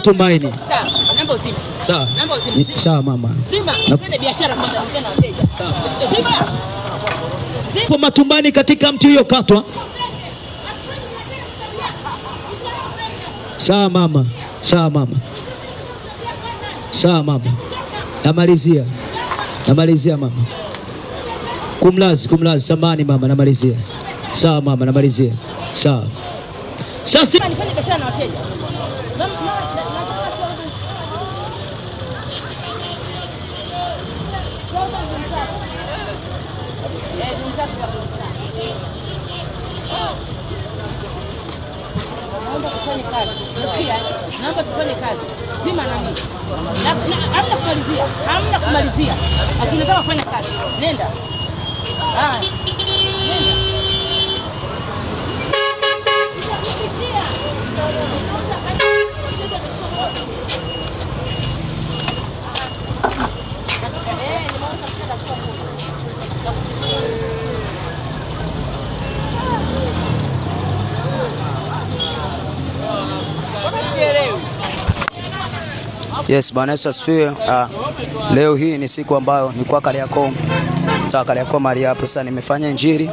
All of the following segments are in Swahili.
Matumaini. Namba uzima. Sawa. Namba uzima. Sawa mama. Zima. Twende biashara kwanza na wateja. Sawa. Zima. Zipo matumaini katika mti hiyo katwa. Sawa mama. Sawa mama. Sawa mama. Namalizia mama. Kumlazi samani mama, namalizia. Sawa mama, namalizia. Sawa. Sasa nifanye biashara na wateja. Naomba tufanye kazi. Zima nani? Hamna kumalizia. Akinataka kufanya kazi. Nenda. Nenda. Yes, Bwana Yesu asifiwe. Leo hii ni siku ambayo ni kwa Kariakoo. Kariakoo mahali hapa sasa nimefanya injili.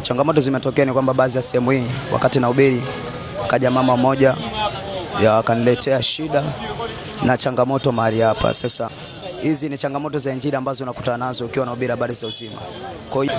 Changamoto zimetokea ni kwamba baadhi ya sehemu hii wakati nahubiri kaja mama mmoja akaniletea shida na changamoto mahali hapa. Sasa hizi ni changamoto za injili ambazo unakutana nazo ukiwa unahubiri habari za uzima. Kwa hiyo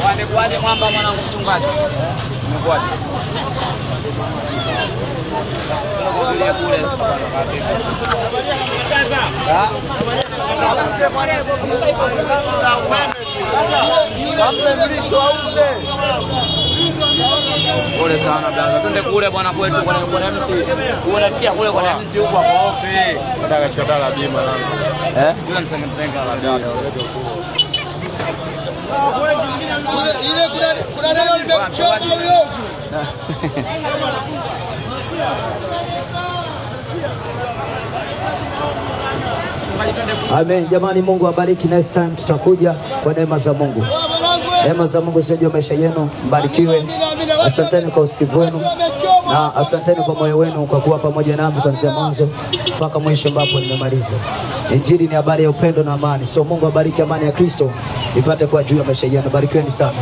Wamekuaje mwamba mwanangu mchungaji? Umekuaje? Kule kule. Pole sana bwana. Twende kule bwana kwetu kwa mti. Unafikia kule kwa mti huko kwa ofe. Nataka katika dala bima langu. Yule msenga la bia. Ile kuna neno limemchoma huyo. Amen. Jamani, Mungu abariki. Next time tutakuja kwa neema za Mungu. Neema za Mungu sio maisha yenu, mbarikiwe. Asanteni kwa usikivu wenu na asanteni kwa moyo wenu kwa kuwa pamoja nami kuanzia mwanzo mpaka mwisho ambapo nimemaliza. Injili ni habari ya upendo na amani. So Mungu abariki, amani ya Kristo ipate kuwa juu ya maisha yenu. Barikiweni sana.